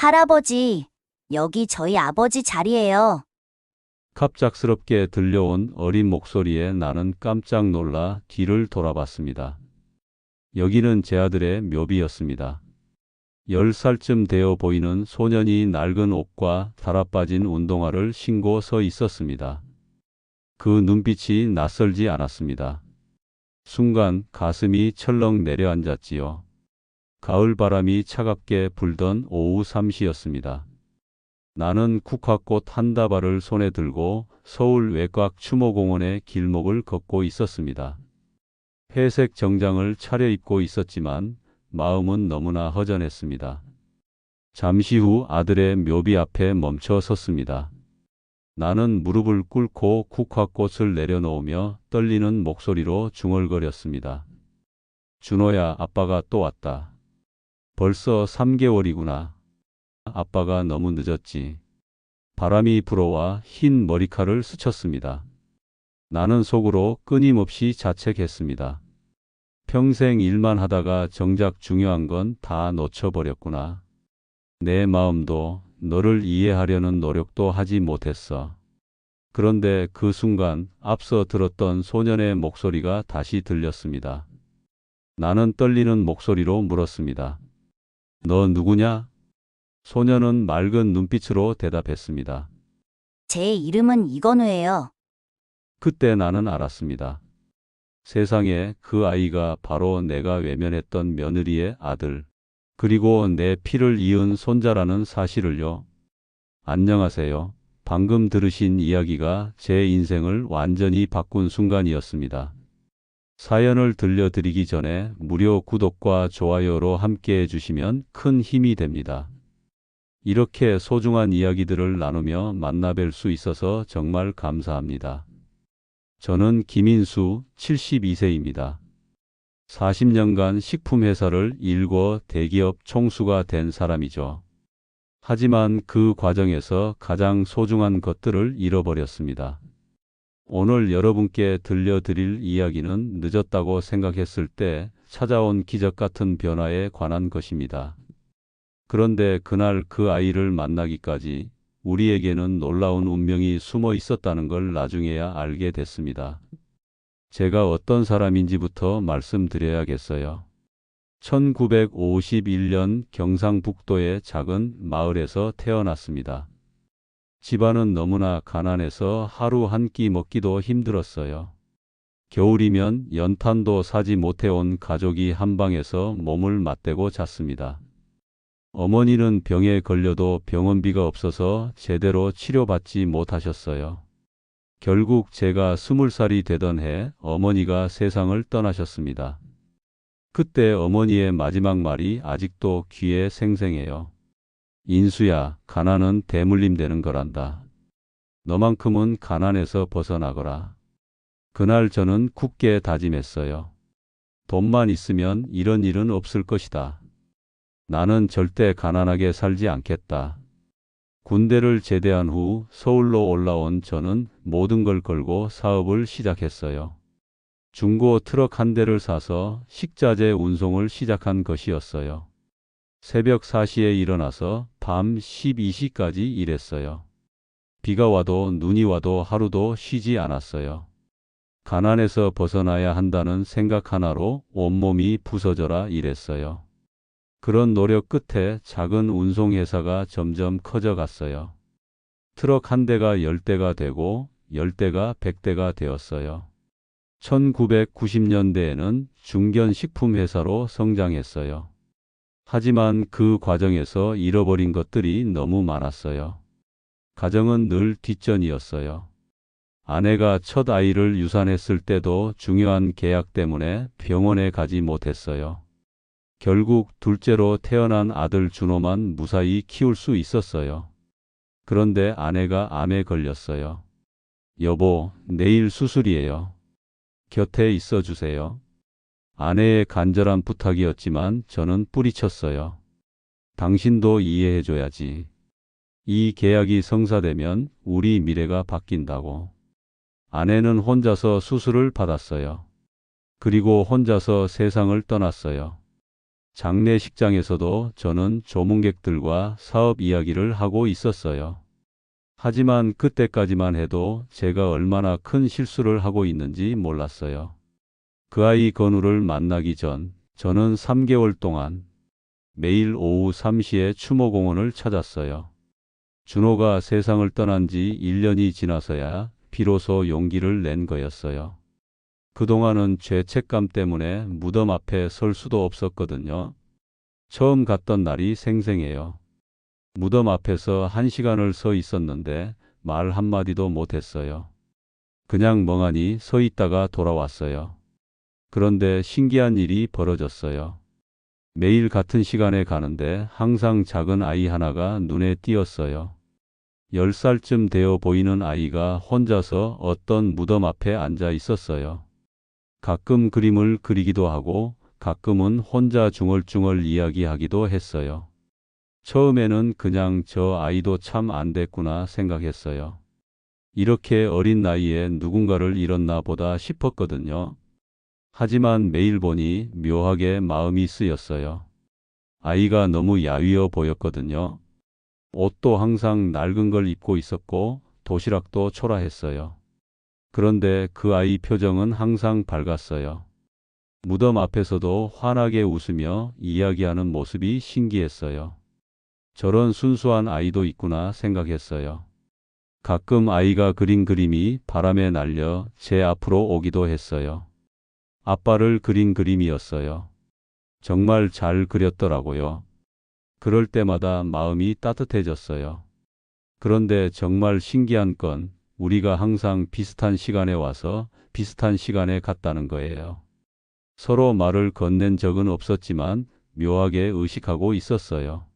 할아버지, 여기 저희 아버지 자리예요. 갑작스럽게 들려온 어린 목소리에 나는 깜짝 놀라 뒤를 돌아봤습니다. 여기는 제 아들의 묘비였습니다. 10살쯤 되어 보이는 소년이 낡은 옷과 달아빠진 운동화를 신고 서 있었습니다. 그 눈빛이 낯설지 않았습니다. 순간 가슴이 철렁 내려앉았지요. 가을 바람이 차갑게 불던 오후 3시였습니다. 나는 국화꽃 한 다발을 손에 들고 서울 외곽 추모공원의 길목을 걷고 있었습니다. 회색 정장을 차려입고 있었지만 마음은 너무나 허전했습니다. 잠시 후 아들의 묘비 앞에 멈춰 섰습니다. 나는 무릎을 꿇고 국화꽃을 내려놓으며 떨리는 목소리로 중얼거렸습니다. 준호야, 아빠가 또 왔다. 벌써 3개월이구나. 아빠가 너무 늦었지. 바람이 불어와 흰 머리카락을 스쳤습니다. 나는 속으로 끊임없이 자책했습니다. 평생 일만 하다가 정작 중요한 건 다 놓쳐버렸구나. 내 마음도 너를 이해하려는 노력도 하지 못했어. 그런데 그 순간 앞서 들었던 소년의 목소리가 다시 들렸습니다. 나는 떨리는 목소리로 물었습니다. 너 누구냐? 소년은 맑은 눈빛으로 대답했습니다. 제 이름은 이건우예요. 그때 나는 알았습니다. 세상에 그 아이가 바로 내가 외면했던 며느리의 아들, 그리고 내 피를 이은 손자라는 사실을요. 안녕하세요. 방금 들으신 이야기가 제 인생을 완전히 바꾼 순간이었습니다. 사연을 들려드리기 전에 무료 구독과 좋아요로 함께 해주시면 큰 힘이 됩니다. 이렇게 소중한 이야기들을 나누며 만나뵐 수 있어서 정말 감사합니다. 저는 김인수 72세입니다. 40년간 식품회사를 일궈 대기업 총수가 된 사람이죠. 하지만 그 과정에서 가장 소중한 것들을 잃어버렸습니다. 오늘 여러분께 들려드릴 이야기는 늦었다고 생각했을 때 찾아온 기적 같은 변화에 관한 것입니다. 그런데 그날 그 아이를 만나기까지 우리에게는 놀라운 운명이 숨어 있었다는 걸 나중에야 알게 됐습니다. 제가 어떤 사람인지부터 말씀드려야겠어요. 1951년 경상북도의 작은 마을에서 태어났습니다. 집안은 너무나 가난해서 하루 한 끼 먹기도 힘들었어요. 겨울이면 연탄도 사지 못해온 가족이 한 방에서 몸을 맞대고 잤습니다. 어머니는 병에 걸려도 병원비가 없어서 제대로 치료받지 못하셨어요. 결국 제가 20살이 되던 해 어머니가 세상을 떠나셨습니다. 그때 어머니의 마지막 말이 아직도 귀에 생생해요. 인수야, 가난은 대물림 되는 거란다. 너만큼은 가난에서 벗어나거라. 그날 저는 굳게 다짐했어요. 돈만 있으면 이런 일은 없을 것이다. 나는 절대 가난하게 살지 않겠다. 군대를 제대한 후 서울로 올라온 저는 모든 걸 걸고 사업을 시작했어요. 중고 트럭 한 대를 사서 식자재 운송을 시작한 것이었어요. 새벽 4시에 일어나서 밤 12시까지 일했어요. 비가 와도 눈이 와도 하루도 쉬지 않았어요. 가난에서 벗어나야 한다는 생각 하나로 온몸이 부서져라 일했어요. 그런 노력 끝에 작은 운송회사가 점점 커져갔어요. 트럭 한 대가 10대가 되고 10대가 100대가 되었어요. 1990년대에는 중견식품회사로 성장했어요. 하지만 그 과정에서 잃어버린 것들이 너무 많았어요. 가정은 늘 뒷전이었어요. 아내가 첫 아이를 유산했을 때도 중요한 계약 때문에 병원에 가지 못했어요. 결국 둘째로 태어난 아들 준호만 무사히 키울 수 있었어요. 그런데 아내가 암에 걸렸어요. 여보, 내일 수술이에요. 곁에 있어 주세요. 아내의 간절한 부탁이었지만 저는 뿌리쳤어요. 당신도 이해해줘야지. 이 계약이 성사되면 우리 미래가 바뀐다고. 아내는 혼자서 수술을 받았어요. 그리고 혼자서 세상을 떠났어요. 장례식장에서도 저는 조문객들과 사업 이야기를 하고 있었어요. 하지만 그때까지만 해도 제가 얼마나 큰 실수를 하고 있는지 몰랐어요. 그 아이 건우를 만나기 전 저는 3개월 동안 매일 오후 3시에 추모공원을 찾았어요. 준호가 세상을 떠난 지 1년이 지나서야 비로소 용기를 낸 거였어요. 그동안은 죄책감 때문에 무덤 앞에 설 수도 없었거든요. 처음 갔던 날이 생생해요. 무덤 앞에서 1시간을 서 있었는데 말 한마디도 못했어요. 그냥 멍하니 서 있다가 돌아왔어요. 그런데 신기한 일이 벌어졌어요. 매일 같은 시간에 가는데 항상 작은 아이 하나가 눈에 띄었어요. 10살쯤 되어 보이는 아이가 혼자서 어떤 무덤 앞에 앉아 있었어요. 가끔 그림을 그리기도 하고 가끔은 혼자 중얼중얼 이야기하기도 했어요. 처음에는 그냥 저 아이도 참 안 됐구나 생각했어요. 이렇게 어린 나이에 누군가를 잃었나 보다 싶었거든요. 하지만 매일 보니 묘하게 마음이 쓰였어요. 아이가 너무 야위어 보였거든요. 옷도 항상 낡은 걸 입고 있었고 도시락도 초라했어요. 그런데 그 아이 표정은 항상 밝았어요. 무덤 앞에서도 환하게 웃으며 이야기하는 모습이 신기했어요. 저런 순수한 아이도 있구나 생각했어요. 가끔 아이가 그린 그림이 바람에 날려 제 앞으로 오기도 했어요. 아빠를 그린 그림이었어요. 정말 잘 그렸더라고요. 그럴 때마다 마음이 따뜻해졌어요. 그런데 정말 신기한 건 우리가 항상 비슷한 시간에 와서 비슷한 시간에 갔다는 거예요. 서로 말을 건넨 적은 없었지만 묘하게 의식하고 있었어요.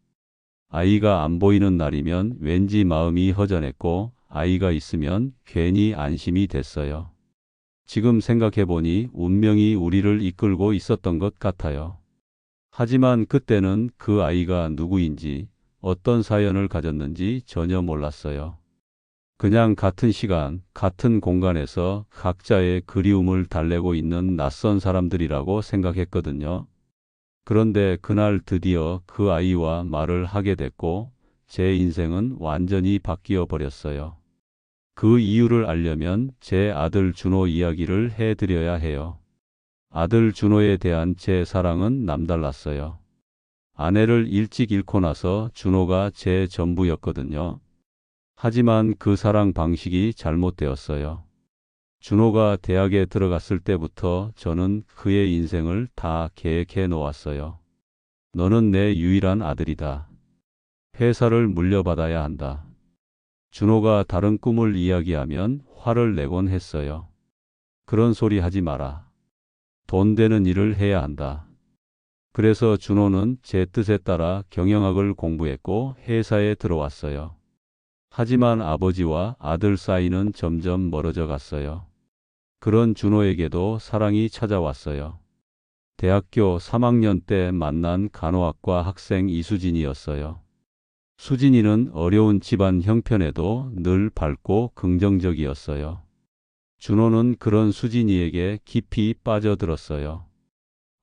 아이가 안 보이는 날이면 왠지 마음이 허전했고 아이가 있으면 괜히 안심이 됐어요. 지금 생각해보니 운명이 우리를 이끌고 있었던 것 같아요. 하지만 그때는 그 아이가 누구인지 어떤 사연을 가졌는지 전혀 몰랐어요. 그냥 같은 시간, 같은 공간에서 각자의 그리움을 달래고 있는 낯선 사람들이라고 생각했거든요. 그런데 그날 드디어 그 아이와 말을 하게 됐고 제 인생은 완전히 바뀌어 버렸어요. 그 이유를 알려면 제 아들 준호 이야기를 해드려야 해요. 아들 준호에 대한 제 사랑은 남달랐어요. 아내를 일찍 잃고 나서 준호가 제 전부였거든요. 하지만 그 사랑 방식이 잘못되었어요. 준호가 대학에 들어갔을 때부터 저는 그의 인생을 다 계획해 놓았어요. 너는 내 유일한 아들이다. 회사를 물려받아야 한다. 준호가 다른 꿈을 이야기하면 화를 내곤 했어요. 그런 소리 하지 마라. 돈 되는 일을 해야 한다. 그래서 준호는 제 뜻에 따라 경영학을 공부했고 회사에 들어왔어요. 하지만 아버지와 아들 사이는 점점 멀어져 갔어요. 그런 준호에게도 사랑이 찾아왔어요. 대학교 3학년 때 만난 간호학과 학생 이수진이었어요. 수진이는 어려운 집안 형편에도 늘 밝고 긍정적이었어요. 준호는 그런 수진이에게 깊이 빠져들었어요.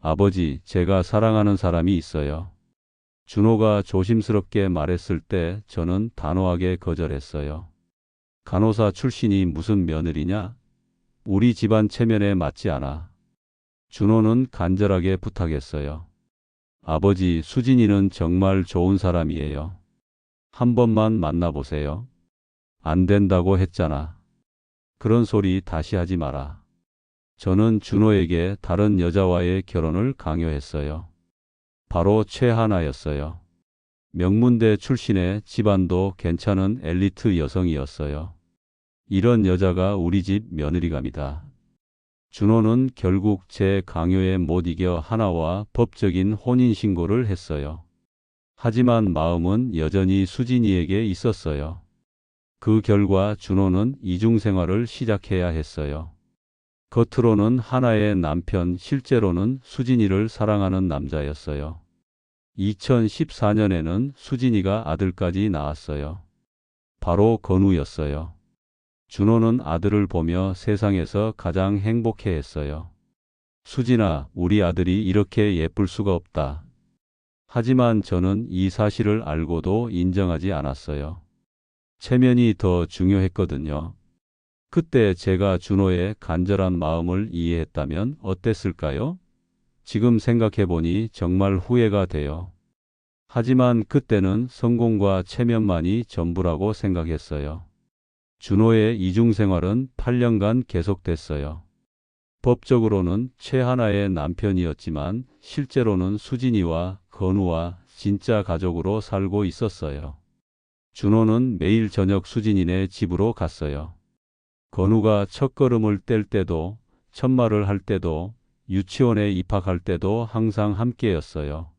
아버지, 제가 사랑하는 사람이 있어요. 준호가 조심스럽게 말했을 때 저는 단호하게 거절했어요. 간호사 출신이 무슨 며느리냐? 우리 집안 체면에 맞지 않아. 준호는 간절하게 부탁했어요. 아버지, 수진이는 정말 좋은 사람이에요. 한 번만 만나보세요. 안 된다고 했잖아. 그런 소리 다시 하지 마라. 저는 준호에게 다른 여자와의 결혼을 강요했어요. 바로 최하나였어요. 명문대 출신의 집안도 괜찮은 엘리트 여성이었어요. 이런 여자가 우리 집 며느리감이다. 준호는 결국 제 강요에 못 이겨 하나와 법적인 혼인신고를 했어요. 하지만 마음은 여전히 수진이에게 있었어요. 그 결과 준호는 이중생활을 시작해야 했어요. 겉으로는 하나의 남편, 실제로는 수진이를 사랑하는 남자였어요. 2014년에는 수진이가 아들까지 낳았어요. 바로 건우였어요. 준호는 아들을 보며 세상에서 가장 행복해했어요. 수진아, 우리 아들이 이렇게 예쁠 수가 없다. 하지만 저는 이 사실을 알고도 인정하지 않았어요. 체면이 더 중요했거든요. 그때 제가 준호의 간절한 마음을 이해했다면 어땠을까요? 지금 생각해보니 정말 후회가 돼요. 하지만 그때는 성공과 체면만이 전부라고 생각했어요. 준호의 이중생활은 8년간 계속됐어요. 법적으로는 최하나의 남편이었지만 실제로는 수진이와 건우와 진짜 가족으로 살고 있었어요. 준호는 매일 저녁 수진이네 집으로 갔어요. 건우가 첫걸음을 뗄 때도, 첫말을 할 때도, 유치원에 입학할 때도 항상 함께였어요.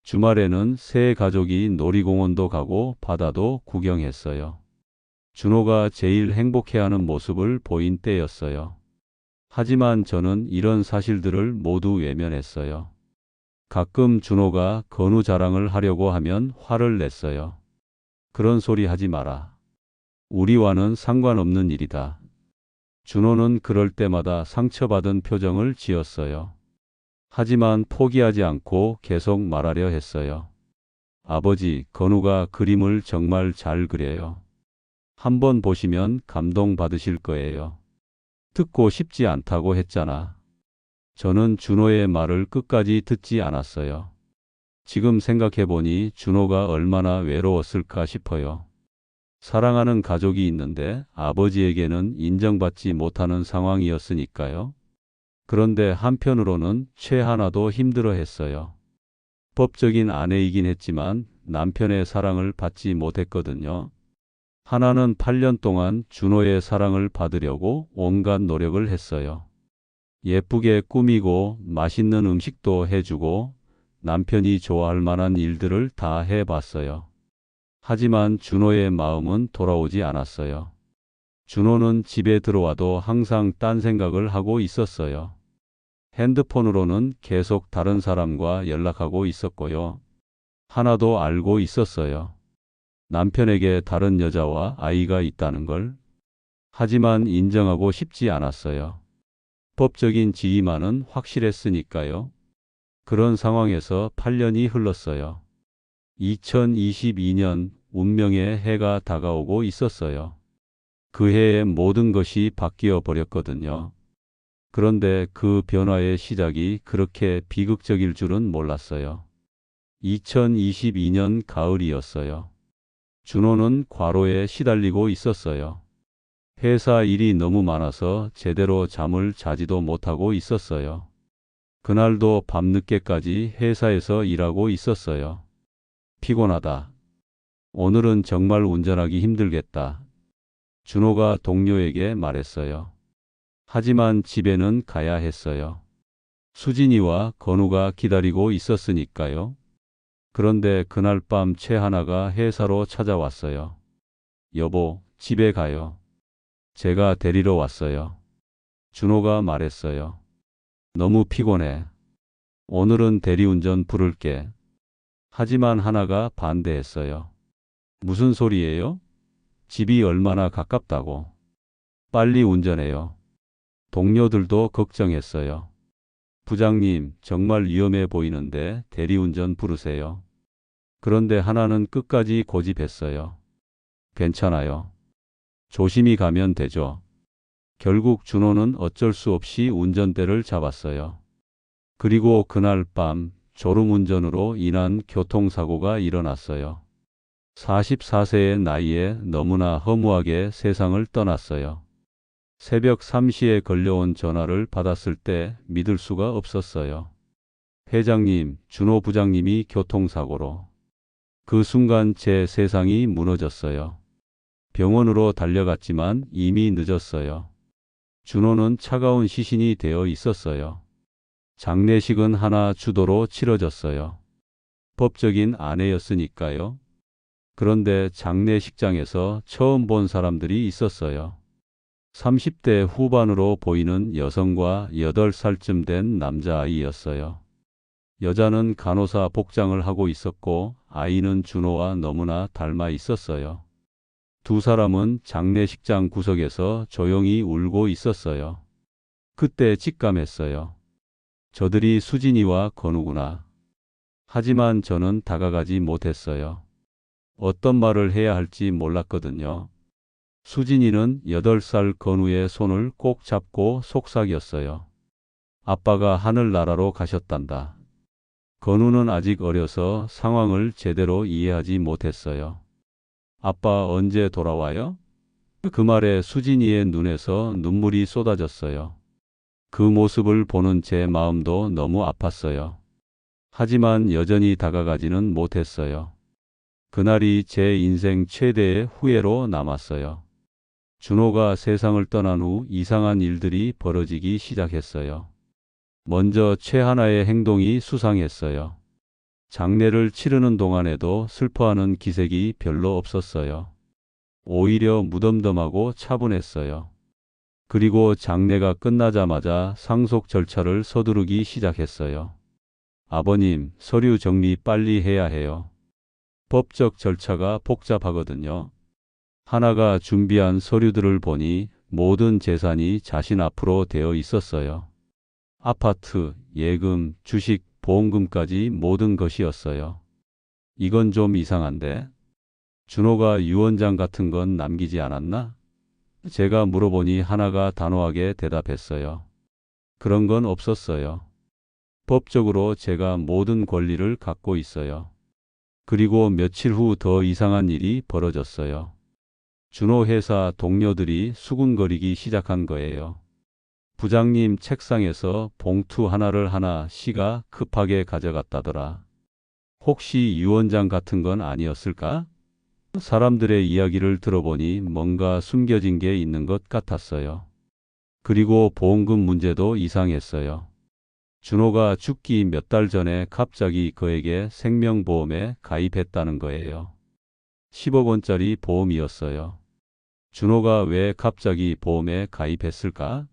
주말에는 세 가족이 놀이공원도 가고 바다도 구경했어요. 준호가 제일 행복해하는 모습을 보인 때였어요. 하지만 저는 이런 사실들을 모두 외면했어요. 가끔 준호가 건우 자랑을 하려고 하면 화를 냈어요. 그런 소리 하지 마라. 우리와는 상관없는 일이다. 준호는 그럴 때마다 상처받은 표정을 지었어요. 하지만 포기하지 않고 계속 말하려 했어요. 아버지, 건우가 그림을 정말 잘 그려요. 한번 보시면 감동받으실 거예요. 듣고 싶지 않다고 했잖아. 저는 준호의 말을 끝까지 듣지 않았어요. 지금 생각해보니 준호가 얼마나 외로웠을까 싶어요. 사랑하는 가족이 있는데 아버지에게는 인정받지 못하는 상황이었으니까요. 그런데 한편으로는 최하나도 힘들어했어요. 법적인 아내이긴 했지만 남편의 사랑을 받지 못했거든요. 하나는 8년 동안 준호의 사랑을 받으려고 온갖 노력을 했어요. 예쁘게 꾸미고 맛있는 음식도 해주고 남편이 좋아할 만한 일들을 다 해봤어요. 하지만 준호의 마음은 돌아오지 않았어요. 준호는 집에 들어와도 항상 딴 생각을 하고 있었어요. 핸드폰으로는 계속 다른 사람과 연락하고 있었고요. 하나도 알고 있었어요. 남편에게 다른 여자와 아이가 있다는 걸. 하지만 인정하고 싶지 않았어요. 법적인 지위만은 확실했으니까요. 그런 상황에서 8년이 흘렀어요. 2022년 운명의 해가 다가오고 있었어요. 그 해에 모든 것이 바뀌어 버렸거든요. 그런데 그 변화의 시작이 그렇게 비극적일 줄은 몰랐어요. 2022년 가을이었어요. 준호는 과로에 시달리고 있었어요. 회사 일이 너무 많아서 제대로 잠을 자지도 못하고 있었어요. 그날도 밤늦게까지 회사에서 일하고 있었어요. 피곤하다. 오늘은 정말 운전하기 힘들겠다. 준호가 동료에게 말했어요. 하지만 집에는 가야 했어요. 수진이와 건우가 기다리고 있었으니까요. 그런데 그날 밤 최하나가 회사로 찾아왔어요. 여보, 집에 가요. 제가 데리러 왔어요. 준호가 말했어요. 너무 피곤해. 오늘은 대리운전 부를게. 하지만 하나가 반대했어요. 무슨 소리예요? 집이 얼마나 가깝다고. 빨리 운전해요. 동료들도 걱정했어요. 부장님, 정말 위험해 보이는데 대리운전 부르세요. 그런데 하나는 끝까지 고집했어요. 괜찮아요. 조심히 가면 되죠. 결국 준호는 어쩔 수 없이 운전대를 잡았어요. 그리고 그날 밤 졸음운전으로 인한 교통사고가 일어났어요. 44세의 나이에 너무나 허무하게 세상을 떠났어요. 새벽 3시에 걸려온 전화를 받았을 때 믿을 수가 없었어요. 회장님, 준호 부장님이 교통사고로. 그 순간 제 세상이 무너졌어요. 병원으로 달려갔지만 이미 늦었어요. 준호는 차가운 시신이 되어 있었어요. 장례식은 하나 주도로 치러졌어요. 법적인 아내였으니까요. 그런데 장례식장에서 처음 본 사람들이 있었어요. 30대 후반으로 보이는 여성과 8살쯤 된 남자아이였어요. 여자는 간호사 복장을 하고 있었고 아이는 준호와 너무나 닮아 있었어요. 두 사람은 장례식장 구석에서 조용히 울고 있었어요. 그때 직감했어요. 저들이 수진이와 건우구나. 하지만 저는 다가가지 못했어요. 어떤 말을 해야 할지 몰랐거든요. 수진이는 8살 건우의 손을 꼭 잡고 속삭였어요. 아빠가 하늘나라로 가셨단다. 건우는 아직 어려서 상황을 제대로 이해하지 못했어요. 아빠 언제 돌아와요? 그 말에 수진이의 눈에서 눈물이 쏟아졌어요. 그 모습을 보는 제 마음도 너무 아팠어요. 하지만 여전히 다가가지는 못했어요. 그날이 제 인생 최대의 후회로 남았어요. 준호가 세상을 떠난 후 이상한 일들이 벌어지기 시작했어요. 먼저 최하나의 행동이 수상했어요. 장례를 치르는 동안에도 슬퍼하는 기색이 별로 없었어요. 오히려 무덤덤하고 차분했어요. 그리고 장례가 끝나자마자 상속 절차를 서두르기 시작했어요. 아버님, 서류 정리 빨리 해야 해요. 법적 절차가 복잡하거든요. 하나가 준비한 서류들을 보니 모든 재산이 자신 앞으로 되어 있었어요. 아파트, 예금, 주식, 보험금까지 모든 것이었어요. 이건 좀 이상한데? 준호가 유언장 같은 건 남기지 않았나? 제가 물어보니 하나가 단호하게 대답했어요. 그런 건 없었어요. 법적으로 제가 모든 권리를 갖고 있어요. 그리고 며칠 후 더 이상한 일이 벌어졌어요. 준호 회사 동료들이 수군거리기 시작한 거예요. 부장님 책상에서 봉투 하나를 하나 씨가 급하게 가져갔다더라. 혹시 유언장 같은 건 아니었을까? 사람들의 이야기를 들어보니 뭔가 숨겨진 게 있는 것 같았어요. 그리고 보험금 문제도 이상했어요. 준호가 죽기 몇 달 전에 갑자기 그에게 생명보험에 가입했다는 거예요. 10억 원짜리 보험이었어요. 준호가 왜 갑자기 보험에 가입했을까?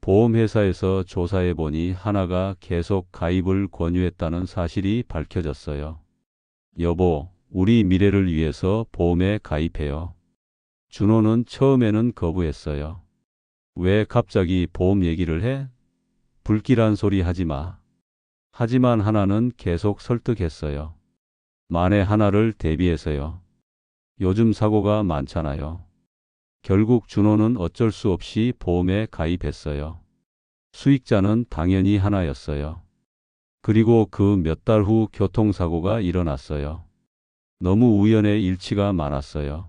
보험회사에서 조사해보니 하나가 계속 가입을 권유했다는 사실이 밝혀졌어요. 여보, 우리 미래를 위해서 보험에 가입해요. 준호는 처음에는 거부했어요. 왜 갑자기 보험 얘기를 해? 불길한 소리 하지 마. 하지만 하나는 계속 설득했어요. 만에 하나를 대비해서요. 요즘 사고가 많잖아요. 결국 준호는 어쩔 수 없이 보험에 가입했어요. 수익자는 당연히 하나였어요. 그리고 그 몇 달 후 교통사고가 일어났어요. 너무 우연의 일치가 많았어요.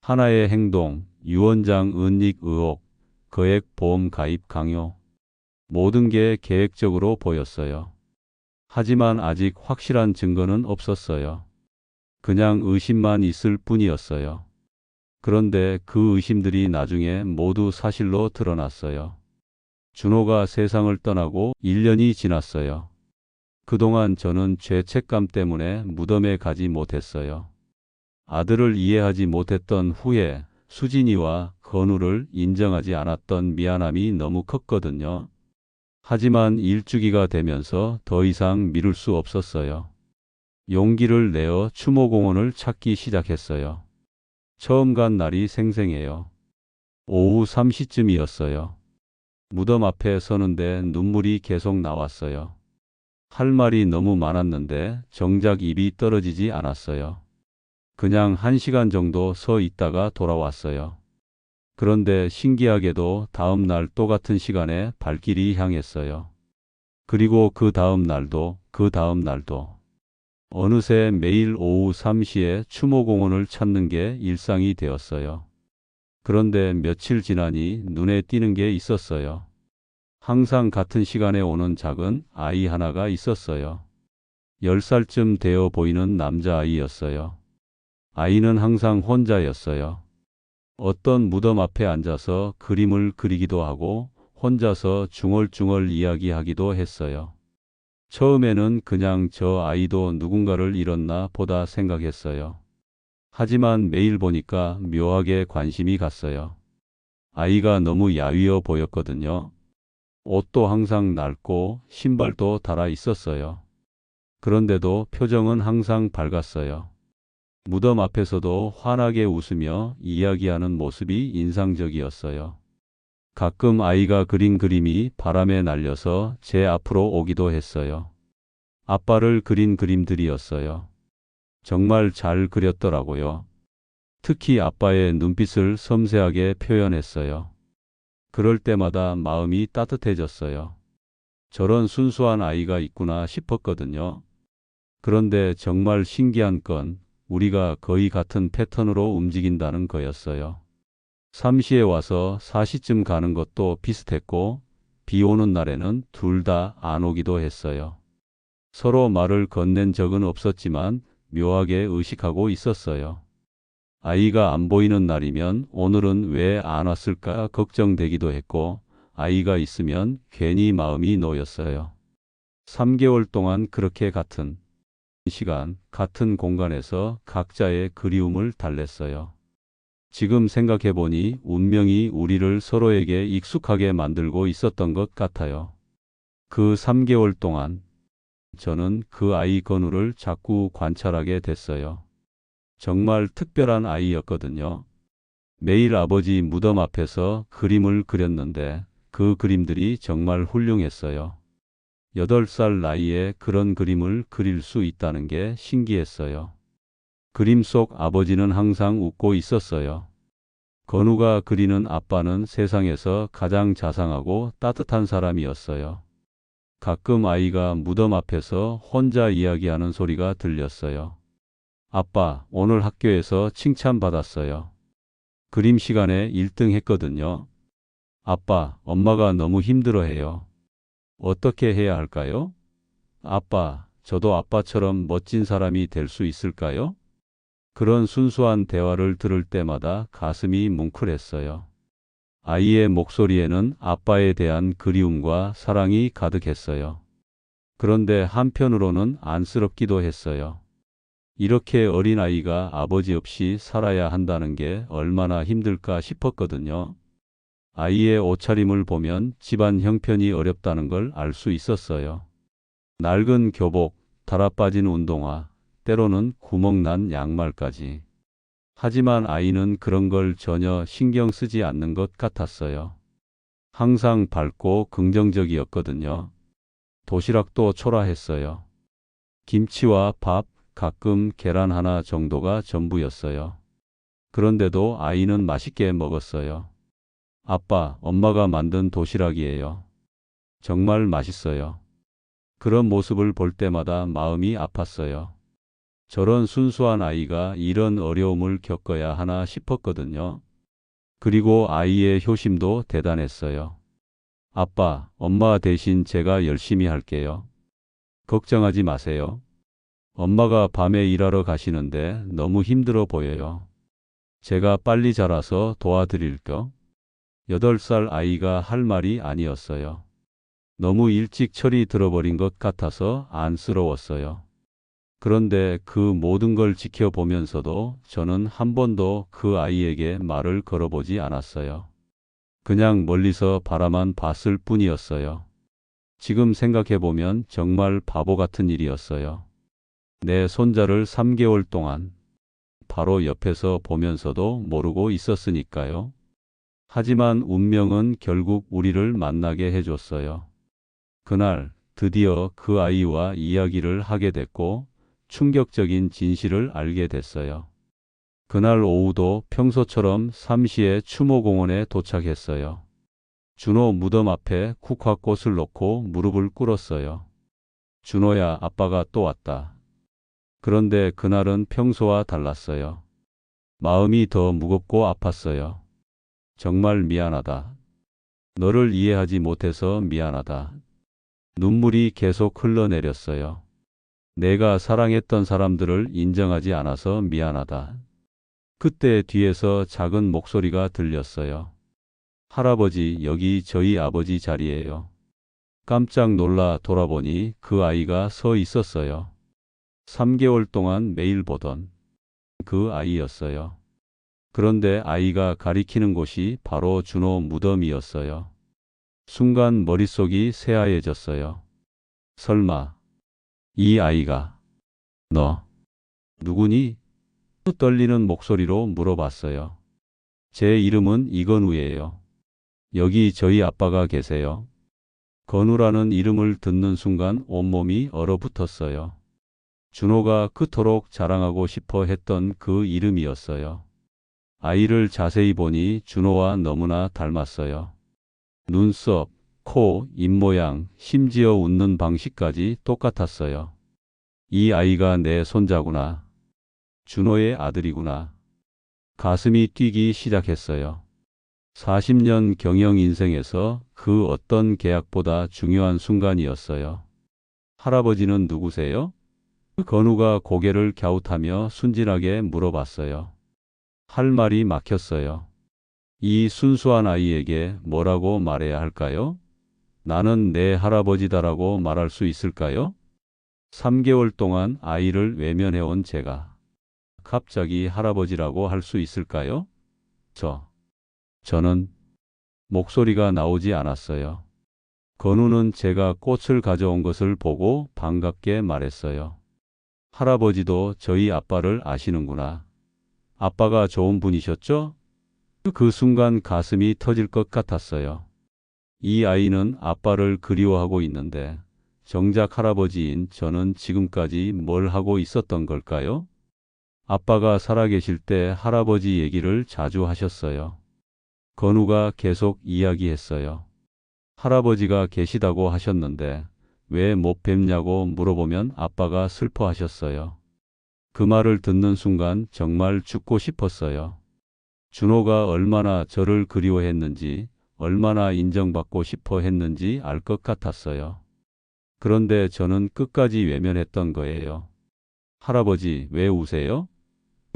하나의 행동, 유언장 은닉 의혹, 거액 보험 가입 강요. 모든 게 계획적으로 보였어요. 하지만 아직 확실한 증거는 없었어요. 그냥 의심만 있을 뿐이었어요. 그런데 그 의심들이 나중에 모두 사실로 드러났어요. 준호가 세상을 떠나고 1년이 지났어요. 그동안 저는 죄책감 때문에 무덤에 가지 못했어요. 아들을 이해하지 못했던 후에 수진이와 건우를 인정하지 않았던 미안함이 너무 컸거든요. 하지만 일주기가 되면서 더 이상 미룰 수 없었어요. 용기를 내어 추모공원을 찾기 시작했어요. 처음 간 날이 생생해요. 오후 3시쯤이었어요. 무덤 앞에 서는데 눈물이 계속 나왔어요. 할 말이 너무 많았는데 정작 입이 떨어지지 않았어요. 그냥 1시간 정도 서 있다가 돌아왔어요. 그런데 신기하게도 다음 날 똑같은 시간에 발길이 향했어요. 그리고 그 다음 날도, 그 다음 날도. 어느새 매일 오후 3시에 추모공원을 찾는 게 일상이 되었어요. 그런데 며칠 지나니 눈에 띄는 게 있었어요. 항상 같은 시간에 오는 작은 아이 하나가 있었어요. 10살쯤 되어 보이는 남자아이였어요. 아이는 항상 혼자였어요. 어떤 무덤 앞에 앉아서 그림을 그리기도 하고 혼자서 중얼중얼 이야기하기도 했어요. 처음에는 그냥 저 아이도 누군가를 잃었나 보다 생각했어요. 하지만 매일 보니까 묘하게 관심이 갔어요. 아이가 너무 야위어 보였거든요. 옷도 항상 낡고 신발도 닳아 있었어요. 그런데도 표정은 항상 밝았어요. 무덤 앞에서도 환하게 웃으며 이야기하는 모습이 인상적이었어요. 가끔 아이가 그린 그림이 바람에 날려서 제 앞으로 오기도 했어요. 아빠를 그린 그림들이었어요. 정말 잘 그렸더라고요. 특히 아빠의 눈빛을 섬세하게 표현했어요. 그럴 때마다 마음이 따뜻해졌어요. 저런 순수한 아이가 있구나 싶었거든요. 그런데 정말 신기한 건 우리가 거의 같은 패턴으로 움직인다는 거였어요. 3시에 와서 4시쯤 가는 것도 비슷했고, 비 오는 날에는 둘 다 안 오기도 했어요. 서로 말을 건넨 적은 없었지만 묘하게 의식하고 있었어요. 아이가 안 보이는 날이면 오늘은 왜 안 왔을까 걱정되기도 했고, 아이가 있으면 괜히 마음이 놓였어요. 3개월 동안 그렇게 같은 시간, 같은 공간에서 각자의 그리움을 달랬어요. 지금 생각해보니 운명이 우리를 서로에게 익숙하게 만들고 있었던 것 같아요. 그 3개월 동안 저는 그 아이 건우를 자꾸 관찰하게 됐어요. 정말 특별한 아이였거든요. 매일 아버지 무덤 앞에서 그림을 그렸는데 그 그림들이 정말 훌륭했어요. 8살 나이에 그런 그림을 그릴 수 있다는 게 신기했어요. 그림 속 아버지는 항상 웃고 있었어요. 건우가 그리는 아빠는 세상에서 가장 자상하고 따뜻한 사람이었어요. 가끔 아이가 무덤 앞에서 혼자 이야기하는 소리가 들렸어요. 아빠, 오늘 학교에서 칭찬받았어요. 그림 시간에 1등 했거든요. 아빠, 엄마가 너무 힘들어해요. 어떻게 해야 할까요? 아빠, 저도 아빠처럼 멋진 사람이 될 수 있을까요? 그런 순수한 대화를 들을 때마다 가슴이 뭉클했어요. 아이의 목소리에는 아빠에 대한 그리움과 사랑이 가득했어요. 그런데 한편으로는 안쓰럽기도 했어요. 이렇게 어린아이가 아버지 없이 살아야 한다는 게 얼마나 힘들까 싶었거든요. 아이의 옷차림을 보면 집안 형편이 어렵다는 걸 알 수 있었어요. 낡은 교복, 달아빠진 운동화, 때로는 구멍난 양말까지. 하지만 아이는 그런 걸 전혀 신경 쓰지 않는 것 같았어요. 항상 밝고 긍정적이었거든요. 도시락도 초라했어요. 김치와 밥, 가끔 계란 하나 정도가 전부였어요. 그런데도 아이는 맛있게 먹었어요. 아빠, 엄마가 만든 도시락이에요. 정말 맛있어요. 그런 모습을 볼 때마다 마음이 아팠어요. 저런 순수한 아이가 이런 어려움을 겪어야 하나 싶었거든요. 그리고 아이의 효심도 대단했어요. 아빠, 엄마 대신 제가 열심히 할게요. 걱정하지 마세요. 엄마가 밤에 일하러 가시는데 너무 힘들어 보여요. 제가 빨리 자라서 도와드릴게요. 8살 아이가 할 말이 아니었어요. 너무 일찍 철이 들어버린 것 같아서 안쓰러웠어요. 그런데 그 모든 걸 지켜보면서도 저는 한 번도 그 아이에게 말을 걸어보지 않았어요. 그냥 멀리서 바라만 봤을 뿐이었어요. 지금 생각해보면 정말 바보 같은 일이었어요. 내 손자를 3개월 동안 바로 옆에서 보면서도 모르고 있었으니까요. 하지만 운명은 결국 우리를 만나게 해줬어요. 그날 드디어 그 아이와 이야기를 하게 됐고 충격적인 진실을 알게 됐어요. 그날 오후도 평소처럼 삼시에 추모공원에 도착했어요. 준호 무덤 앞에 국화꽃을 놓고 무릎을 꿇었어요. 준호야, 아빠가 또 왔다. 그런데 그날은 평소와 달랐어요. 마음이 더 무겁고 아팠어요. 정말 미안하다. 너를 이해하지 못해서 미안하다. 눈물이 계속 흘러내렸어요. 내가 사랑했던 사람들을 인정하지 않아서 미안하다. 그때 뒤에서 작은 목소리가 들렸어요. 할아버지, 여기 저희 아버지 자리예요. 깜짝 놀라 돌아보니 그 아이가 서 있었어요. 3개월 동안 매일 보던 그 아이였어요. 그런데 아이가 가리키는 곳이 바로 준호 무덤이었어요. 순간 머릿속이 새하얘졌어요. 설마 이 아이가 너 누구니? 떨리는 목소리로 물어봤어요. 제 이름은 이건우예요. 여기 저희 아빠가 계세요. 건우라는 이름을 듣는 순간 온몸이 얼어붙었어요. 준호가 그토록 자랑하고 싶어 했던 그 이름이었어요. 아이를 자세히 보니 준호와 너무나 닮았어요. 눈썹, 코, 입모양, 심지어 웃는 방식까지 똑같았어요. 이 아이가 내 손자구나. 준호의 아들이구나. 가슴이 뛰기 시작했어요. 40년 경영 인생에서 그 어떤 계약보다 중요한 순간이었어요. 할아버지는 누구세요? 건우가 고개를 갸웃하며 순진하게 물어봤어요. 할 말이 막혔어요. 이 순수한 아이에게 뭐라고 말해야 할까요? 나는 내 할아버지다라고 말할 수 있을까요? 3개월 동안 아이를 외면해온 제가 갑자기 할아버지라고 할 수 있을까요? 저는 목소리가 나오지 않았어요. 건우는 제가 꽃을 가져온 것을 보고 반갑게 말했어요. 할아버지도 저희 아빠를 아시는구나. 아빠가 좋은 분이셨죠? 그 순간 가슴이 터질 것 같았어요. 이 아이는 아빠를 그리워하고 있는데 정작 할아버지인 저는 지금까지 뭘 하고 있었던 걸까요? 아빠가 살아계실 때 할아버지 얘기를 자주 하셨어요. 건우가 계속 이야기했어요. 할아버지가 계시다고 하셨는데 왜 못 뵙냐고 물어보면 아빠가 슬퍼하셨어요. 그 말을 듣는 순간 정말 죽고 싶었어요. 준호가 얼마나 저를 그리워했는지, 얼마나 인정받고 싶어 했는지 알 것 같았어요. 그런데 저는 끝까지 외면했던 거예요. 할아버지, 왜 우세요?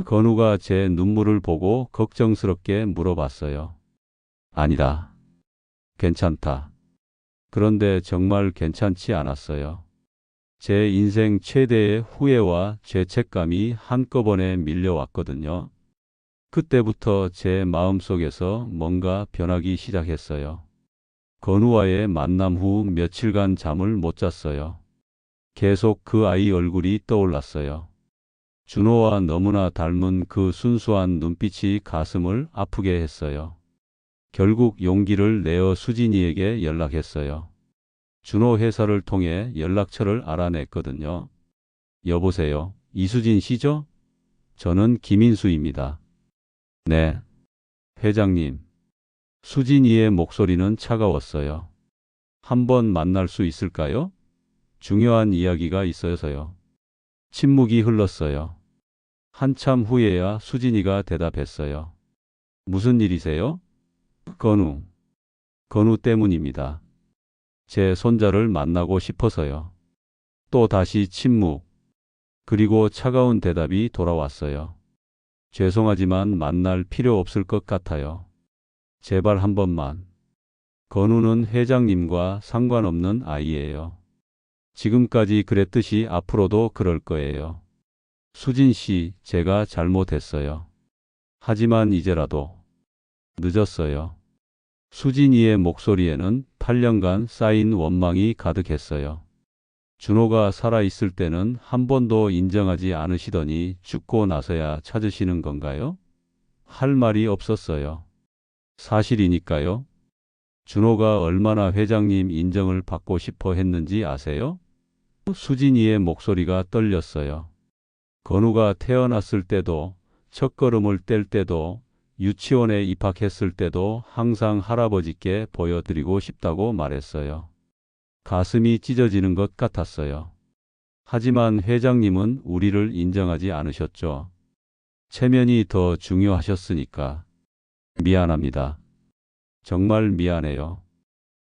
건우가 제 눈물을 보고 걱정스럽게 물어봤어요. 아니다. 괜찮다. 그런데 정말 괜찮지 않았어요. 제 인생 최대의 후회와 죄책감이 한꺼번에 밀려왔거든요. 그때부터 제 마음속에서 뭔가 변하기 시작했어요. 건우와의 만남 후 며칠간 잠을 못 잤어요. 계속 그 아이 얼굴이 떠올랐어요. 준호와 너무나 닮은 그 순수한 눈빛이 가슴을 아프게 했어요. 결국 용기를 내어 수진이에게 연락했어요. 준호 회사를 통해 연락처를 알아냈거든요. 여보세요, 이수진 씨죠? 저는 김인수입니다. 네, 회장님. 수진이의 목소리는 차가웠어요. 한번 만날 수 있을까요? 중요한 이야기가 있어서요. 침묵이 흘렀어요. 한참 후에야 수진이가 대답했어요. 무슨 일이세요? 건우. 건우 때문입니다. 제 손자를 만나고 싶어서요. 또 다시 침묵. 그리고 차가운 대답이 돌아왔어요. 죄송하지만 만날 필요 없을 것 같아요. 제발 한 번만. 건우는 회장님과 상관없는 아이예요. 지금까지 그랬듯이 앞으로도 그럴 거예요. 수진 씨, 제가 잘못했어요. 하지만 이제라도 늦었어요. 수진이의 목소리에는 8년간 쌓인 원망이 가득했어요. 준호가 살아있을 때는 한 번도 인정하지 않으시더니 죽고 나서야 찾으시는 건가요? 할 말이 없었어요. 사실이니까요. 준호가 얼마나 회장님 인정을 받고 싶어 했는지 아세요? 수진이의 목소리가 떨렸어요. 건우가 태어났을 때도, 첫걸음을 뗄 때도, 유치원에 입학했을 때도 항상 할아버지께 보여드리고 싶다고 말했어요. 가슴이 찢어지는 것 같았어요. 하지만 회장님은 우리를 인정하지 않으셨죠. 체면이 더 중요하셨으니까. 미안합니다. 정말 미안해요.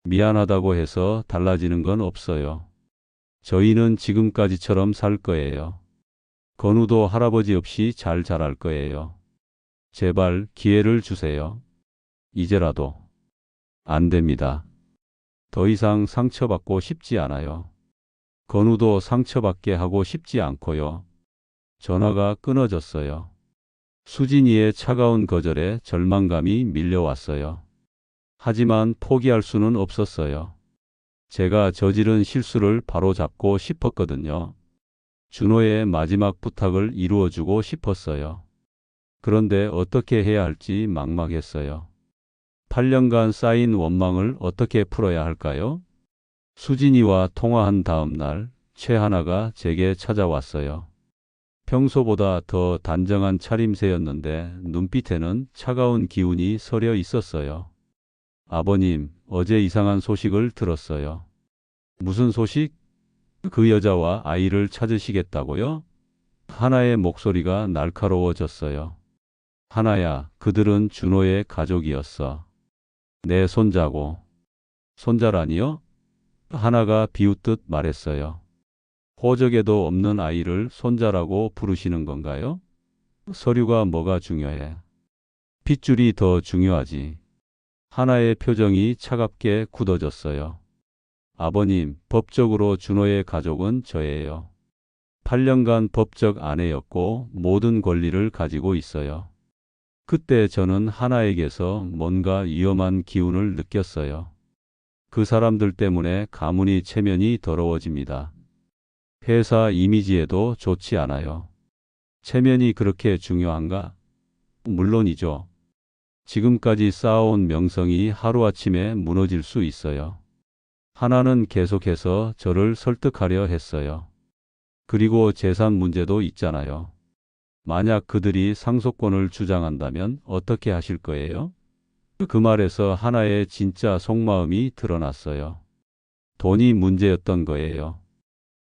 미안하다고 해서 달라지는 건 없어요. 저희는 지금까지처럼 살 거예요. 건우도 할아버지 없이 잘 자랄 거예요. 제발 기회를 주세요. 이제라도. 안 됩니다. 더 이상 상처받고 싶지 않아요. 건우도 상처받게 하고 싶지 않고요. 전화가 끊어졌어요. 수진이의 차가운 거절에 절망감이 밀려왔어요. 하지만 포기할 수는 없었어요. 제가 저지른 실수를 바로잡고 싶었거든요. 준호의 마지막 부탁을 이루어주고 싶었어요. 그런데 어떻게 해야 할지 막막했어요. 8년간 쌓인 원망을 어떻게 풀어야 할까요? 수진이와 통화한 다음 날 최하나가 제게 찾아왔어요. 평소보다 더 단정한 차림새였는데 눈빛에는 차가운 기운이 서려 있었어요. 아버님, 어제 이상한 소식을 들었어요. 무슨 소식? 그 여자와 아이를 찾으시겠다고요? 하나의 목소리가 날카로워졌어요. 하나야, 그들은 준호의 가족이었어. 내 손자고. 손자라니요? 하나가 비웃듯 말했어요. 호적에도 없는 아이를 손자라고 부르시는 건가요? 서류가 뭐가 중요해? 핏줄이 더 중요하지. 하나의 표정이 차갑게 굳어졌어요. 아버님, 법적으로 준호의 가족은 저예요. 8년간 법적 아내였고 모든 권리를 가지고 있어요. 그때 저는 하나에게서 뭔가 위험한 기운을 느꼈어요. 그 사람들 때문에 가문이 체면이 더러워집니다. 회사 이미지에도 좋지 않아요. 체면이 그렇게 중요한가? 물론이죠. 지금까지 쌓아온 명성이 하루아침에 무너질 수 있어요. 하나는 계속해서 저를 설득하려 했어요. 그리고 재산 문제도 있잖아요. 만약 그들이 상속권을 주장한다면 어떻게 하실 거예요? 그 말에서 하나의 진짜 속마음이 드러났어요. 돈이 문제였던 거예요.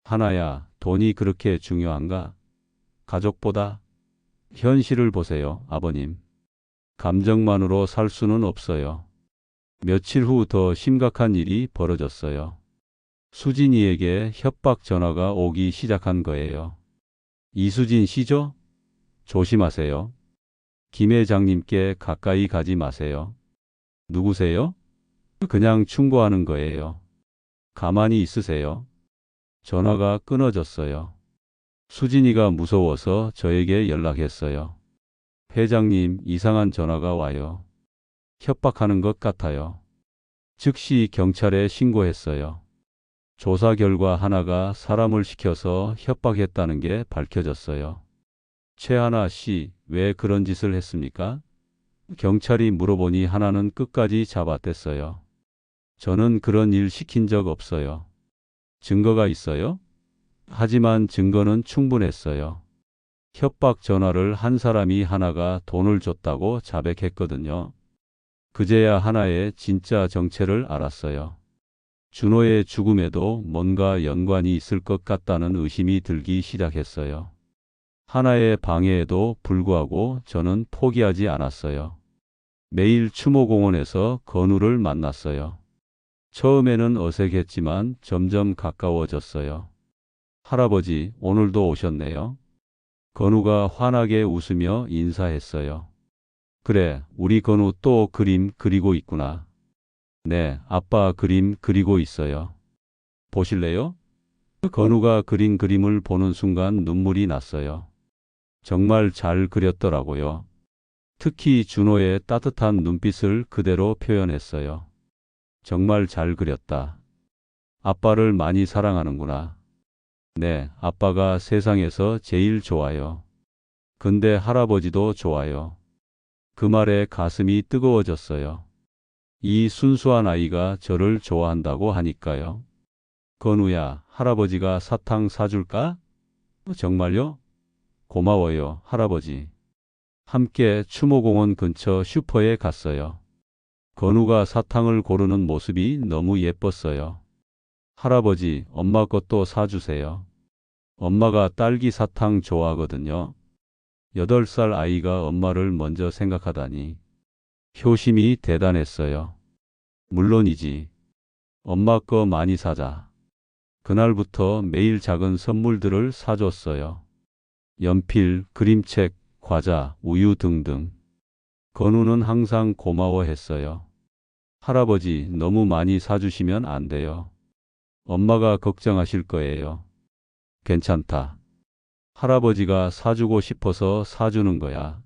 하나야, 돈이 그렇게 중요한가? 가족보다? 현실을 보세요, 아버님. 감정만으로 살 수는 없어요. 며칠 후 더 심각한 일이 벌어졌어요. 수진이에게 협박 전화가 오기 시작한 거예요. 이수진 씨죠? 조심하세요. 김 회장님께 가까이 가지 마세요. 누구세요? 그냥 충고하는 거예요. 가만히 있으세요. 전화가 끊어졌어요. 수진이가 무서워서 저에게 연락했어요. 회장님, 이상한 전화가 와요. 협박하는 것 같아요. 즉시 경찰에 신고했어요. 조사 결과 하나가 사람을 시켜서 협박했다는 게 밝혀졌어요. 최하나 씨, 왜 그런 짓을 했습니까? 경찰이 물어보니 하나는 끝까지 잡아댔어요. 저는 그런 일 시킨 적 없어요. 증거가 있어요? 하지만 증거는 충분했어요. 협박 전화를 한 사람이 하나가 돈을 줬다고 자백했거든요. 그제야 하나의 진짜 정체를 알았어요. 준호의 죽음에도 뭔가 연관이 있을 것 같다는 의심이 들기 시작했어요. 하나의 방해에도 불구하고 저는 포기하지 않았어요. 매일 추모공원에서 건우를 만났어요. 처음에는 어색했지만 점점 가까워졌어요. 할아버지, 오늘도 오셨네요. 건우가 환하게 웃으며 인사했어요. 그래, 우리 건우 또 그림 그리고 있구나. 네, 아빠 그림 그리고 있어요. 보실래요? 건우가 그린 그림을 보는 순간 눈물이 났어요. 정말 잘 그렸더라고요. 특히 준호의 따뜻한 눈빛을 그대로 표현했어요. 정말 잘 그렸다. 아빠를 많이 사랑하는구나. 네, 아빠가 세상에서 제일 좋아요. 근데 할아버지도 좋아요. 그 말에 가슴이 뜨거워졌어요. 이 순수한 아이가 저를 좋아한다고 하니까요. 건우야, 할아버지가 사탕 사줄까? 정말요? 고마워요, 할아버지. 함께 추모공원 근처 슈퍼에 갔어요. 건우가 사탕을 고르는 모습이 너무 예뻤어요. 할아버지, 엄마 것도 사주세요. 엄마가 딸기 사탕 좋아하거든요. 8살 아이가 엄마를 먼저 생각하다니. 효심이 대단했어요. 물론이지. 엄마 거 많이 사자. 그날부터 매일 작은 선물들을 사줬어요. 연필, 그림책, 과자, 우유 등등. 건우는 항상 고마워했어요. 할아버지, 너무 많이 사주시면 안 돼요. 엄마가 걱정하실 거예요. 괜찮다. 할아버지가 사주고 싶어서 사주는 거야.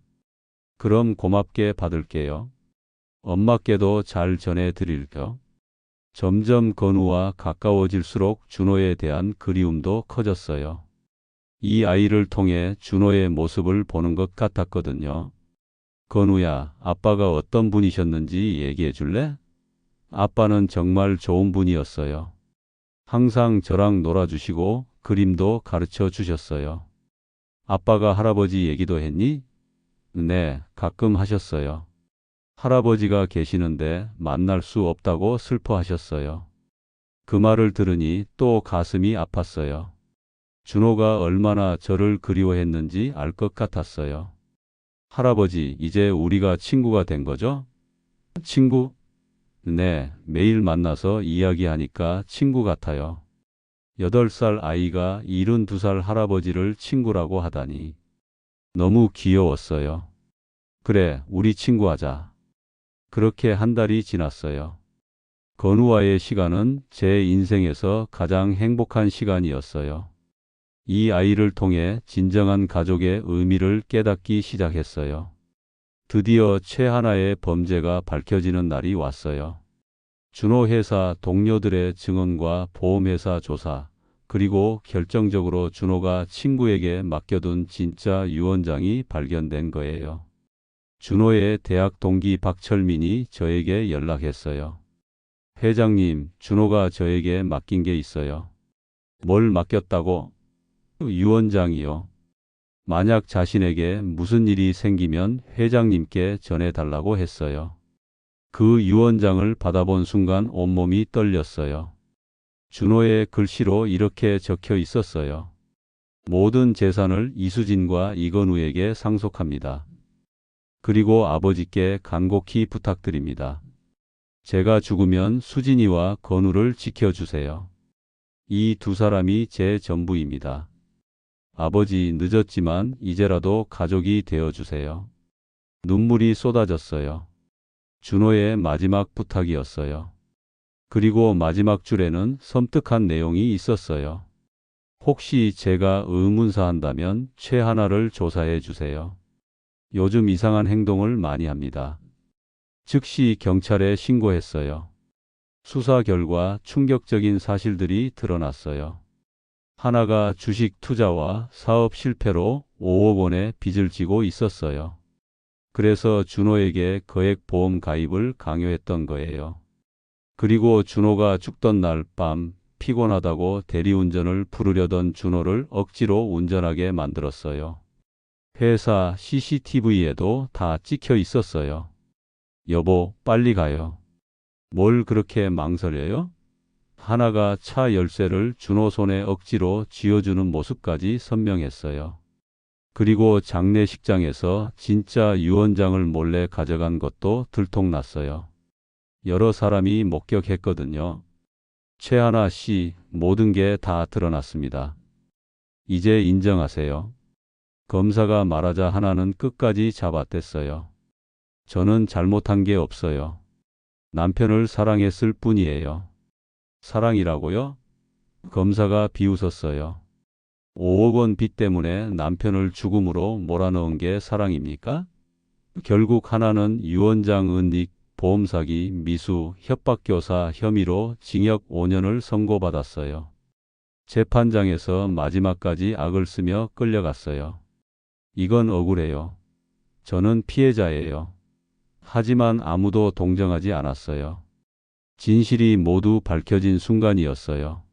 그럼 고맙게 받을게요. 엄마께도 잘 전해드릴게요. 점점 건우와 가까워질수록 준호에 대한 그리움도 커졌어요. 이 아이를 통해 준호의 모습을 보는 것 같았거든요. 건우야, 아빠가 어떤 분이셨는지 얘기해 줄래? 아빠는 정말 좋은 분이었어요. 항상 저랑 놀아주시고 그림도 가르쳐 주셨어요. 아빠가 할아버지 얘기도 했니? 네, 가끔 하셨어요. 할아버지가 계시는데 만날 수 없다고 슬퍼하셨어요. 그 말을 들으니 또 가슴이 아팠어요. 준호가 얼마나 저를 그리워했는지 알 것 같았어요. 할아버지, 이제 우리가 친구가 된 거죠? 친구? 네, 매일 만나서 이야기하니까 친구 같아요. 8살 아이가 72살 할아버지를 친구라고 하다니 너무 귀여웠어요. 그래, 우리 친구하자. 그렇게 한 달이 지났어요. 건우와의 시간은 제 인생에서 가장 행복한 시간이었어요. 이 아이를 통해 진정한 가족의 의미를 깨닫기 시작했어요. 드디어 최하나의 범죄가 밝혀지는 날이 왔어요. 준호 회사 동료들의 증언과 보험회사 조사, 그리고 결정적으로 준호가 친구에게 맡겨둔 진짜 유언장이 발견된 거예요. 준호의 대학 동기 박철민이 저에게 연락했어요. 회장님, 준호가 저에게 맡긴 게 있어요. 뭘 맡겼다고? 유언장이요. 만약 자신에게 무슨 일이 생기면 회장님께 전해달라고 했어요. 그 유언장을 받아본 순간 온몸이 떨렸어요. 준호의 글씨로 이렇게 적혀 있었어요. 모든 재산을 이수진과 이건우에게 상속합니다. 그리고 아버지께 간곡히 부탁드립니다. 제가 죽으면 수진이와 건우를 지켜주세요. 이 두 사람이 제 전부입니다. 아버지, 늦었지만 이제라도 가족이 되어주세요. 눈물이 쏟아졌어요. 준호의 마지막 부탁이었어요. 그리고 마지막 줄에는 섬뜩한 내용이 있었어요. 혹시 제가 의문사한다면 최하나를 조사해 주세요. 요즘 이상한 행동을 많이 합니다. 즉시 경찰에 신고했어요. 수사 결과 충격적인 사실들이 드러났어요. 하나가 주식 투자와 사업 실패로 5억 원의 빚을 지고 있었어요. 그래서 준호에게 거액 보험 가입을 강요했던 거예요. 그리고 준호가 죽던 날 밤 피곤하다고 대리운전을 부르려던 준호를 억지로 운전하게 만들었어요. 회사 CCTV에도 다 찍혀 있었어요. 여보, 빨리 가요. 뭘 그렇게 망설여요? 하나가 차 열쇠를 준호 손에 억지로 쥐어주는 모습까지 선명했어요. 그리고 장례식장에서 진짜 유언장을 몰래 가져간 것도 들통났어요. 여러 사람이 목격했거든요. 최하나 씨, 모든 게 다 드러났습니다. 이제 인정하세요. 검사가 말하자 하나는 끝까지 잡아댔어요. 저는 잘못한 게 없어요. 남편을 사랑했을 뿐이에요. 사랑이라고요? 검사가 비웃었어요. 5억 원 빚 때문에 남편을 죽음으로 몰아넣은 게 사랑입니까? 결국 하나는 유언장 은닉, 보험 사기, 미수, 협박교사 혐의로 징역 5년을 선고받았어요. 재판장에서 마지막까지 악을 쓰며 끌려갔어요. 이건 억울해요. 저는 피해자예요. 하지만 아무도 동정하지 않았어요. 진실이 모두 밝혀진 순간이었어요.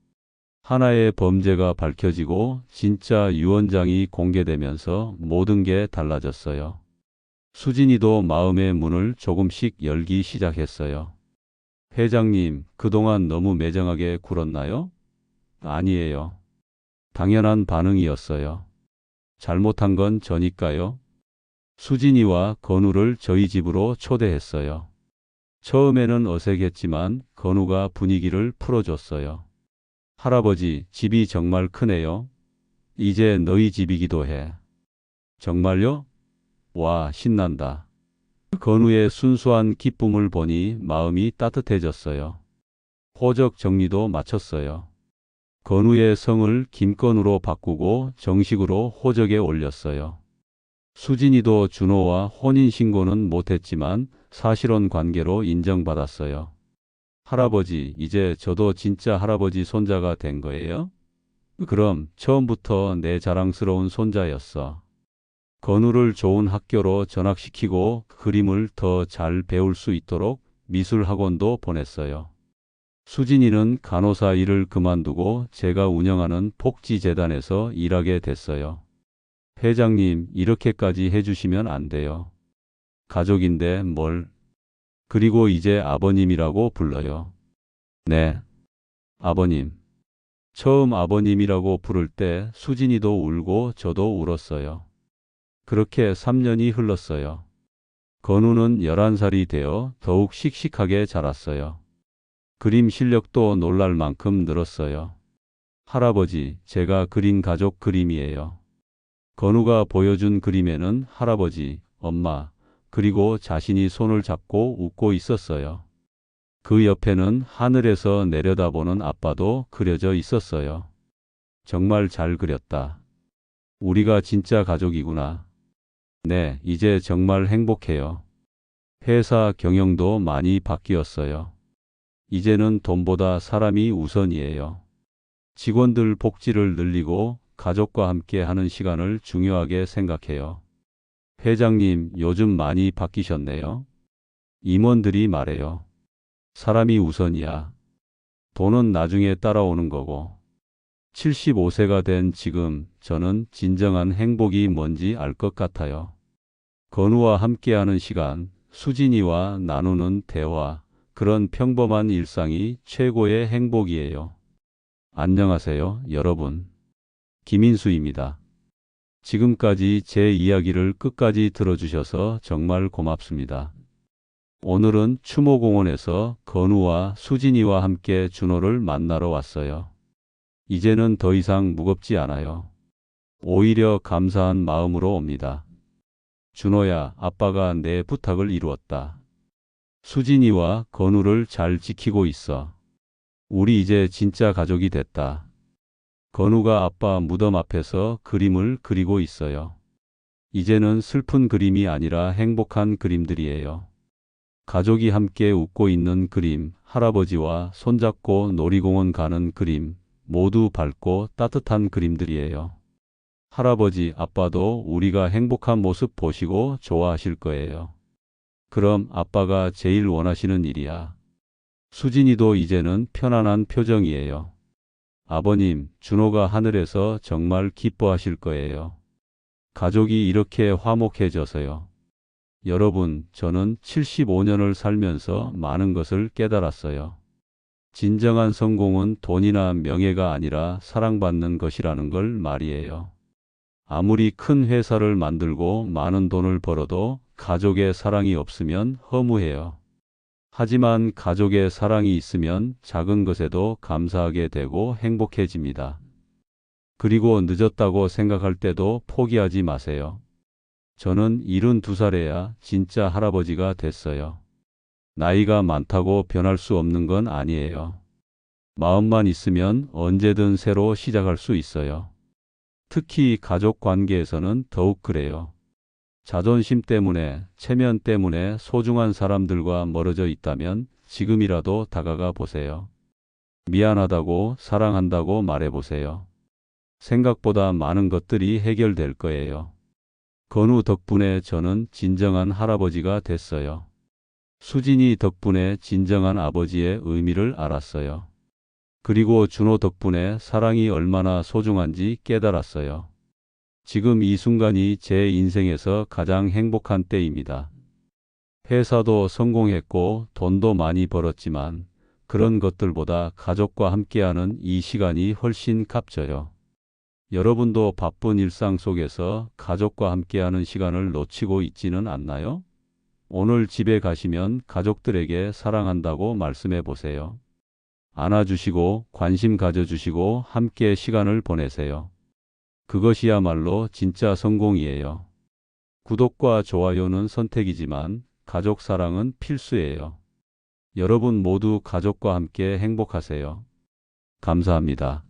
하나의 범죄가 밝혀지고 진짜 유언장이 공개되면서 모든 게 달라졌어요. 수진이도 마음의 문을 조금씩 열기 시작했어요. 회장님, 그동안 너무 매정하게 굴었나요? 아니에요. 당연한 반응이었어요. 잘못한 건 저니까요. 수진이와 건우를 저희 집으로 초대했어요. 처음에는 어색했지만 건우가 분위기를 풀어줬어요. 할아버지, 집이 정말 크네요. 이제 너희 집이기도 해. 정말요? 와, 신난다. 건우의 순수한 기쁨을 보니 마음이 따뜻해졌어요. 호적 정리도 마쳤어요. 건우의 성을 김건우로 바꾸고 정식으로 호적에 올렸어요. 수진이도 준호와 혼인신고는 못했지만 사실혼 관계로 인정받았어요. 할아버지, 이제 저도 진짜 할아버지 손자가 된 거예요? 그럼 처음부터 내 자랑스러운 손자였어. 건우를 좋은 학교로 전학시키고 그림을 더 잘 배울 수 있도록 미술 학원도 보냈어요. 수진이는 간호사 일을 그만두고 제가 운영하는 복지재단에서 일하게 됐어요. 회장님, 이렇게까지 해주시면 안 돼요. 가족인데 뭘. 그리고 이제 아버님이라고 불러요. 네, 아버님. 처음 아버님이라고 부를 때 수진이도 울고 저도 울었어요. 그렇게 3년이 흘렀어요. 건우는 11살이 되어 더욱 씩씩하게 자랐어요. 그림 실력도 놀랄 만큼 늘었어요. 할아버지, 제가 그린 가족 그림이에요. 건우가 보여준 그림에는 할아버지, 엄마, 그리고 자신이 손을 잡고 웃고 있었어요. 그 옆에는 하늘에서 내려다보는 아빠도 그려져 있었어요. 정말 잘 그렸다. 우리가 진짜 가족이구나. 네, 이제 정말 행복해요. 회사 경영도 많이 바뀌었어요. 이제는 돈보다 사람이 우선이에요. 직원들 복지를 늘리고 가족과 함께 하는 시간을 중요하게 생각해요. 회장님, 요즘 많이 바뀌셨네요. 임원들이 말해요. 사람이 우선이야. 돈은 나중에 따라오는 거고. 75세가 된 지금 저는 진정한 행복이 뭔지 알 것 같아요. 건우와 함께하는 시간, 수진이와 나누는 대화, 그런 평범한 일상이 최고의 행복이에요. 안녕하세요, 여러분. 김인수입니다. 지금까지 제 이야기를 끝까지 들어주셔서 정말 고맙습니다. 오늘은 추모공원에서 건우와 수진이와 함께 준호를 만나러 왔어요. 이제는 더 이상 무겁지 않아요. 오히려 감사한 마음으로 옵니다. 준호야, 아빠가 내 부탁을 이루었다. 수진이와 건우를 잘 지키고 있어. 우리 이제 진짜 가족이 됐다. 건우가 아빠 무덤 앞에서 그림을 그리고 있어요. 이제는 슬픈 그림이 아니라 행복한 그림들이에요. 가족이 함께 웃고 있는 그림, 할아버지와 손잡고 놀이공원 가는 그림, 모두 밝고 따뜻한 그림들이에요. 할아버지, 아빠도 우리가 행복한 모습 보시고 좋아하실 거예요. 그럼 아빠가 제일 원하시는 일이야. 수진이도 이제는 편안한 표정이에요. 아버님, 준호가 하늘에서 정말 기뻐하실 거예요. 가족이 이렇게 화목해져서요. 여러분, 저는 75년을 살면서 많은 것을 깨달았어요. 진정한 성공은 돈이나 명예가 아니라 사랑받는 것이라는 걸 말이에요. 아무리 큰 회사를 만들고 많은 돈을 벌어도 가족의 사랑이 없으면 허무해요. 하지만 가족의 사랑이 있으면 작은 것에도 감사하게 되고 행복해집니다. 그리고 늦었다고 생각할 때도 포기하지 마세요. 저는 72살에야 진짜 할아버지가 됐어요. 나이가 많다고 변할 수 없는 건 아니에요. 마음만 있으면 언제든 새로 시작할 수 있어요. 특히 가족 관계에서는 더욱 그래요. 자존심 때문에, 체면 때문에 소중한 사람들과 멀어져 있다면 지금이라도 다가가 보세요. 미안하다고, 사랑한다고 말해보세요. 생각보다 많은 것들이 해결될 거예요. 건우 덕분에 저는 진정한 할아버지가 됐어요. 수진이 덕분에 진정한 아버지의 의미를 알았어요. 그리고 준호 덕분에 사랑이 얼마나 소중한지 깨달았어요. 지금 이 순간이 제 인생에서 가장 행복한 때입니다. 회사도 성공했고 돈도 많이 벌었지만 그런 것들보다 가족과 함께하는 이 시간이 훨씬 값져요. 여러분도 바쁜 일상 속에서 가족과 함께하는 시간을 놓치고 있지는 않나요? 오늘 집에 가시면 가족들에게 사랑한다고 말씀해 보세요. 안아주시고 관심 가져주시고 함께 시간을 보내세요. 그것이야말로 진짜 성공이에요. 구독과 좋아요는 선택이지만 가족 사랑은 필수예요. 여러분 모두 가족과 함께 행복하세요. 감사합니다.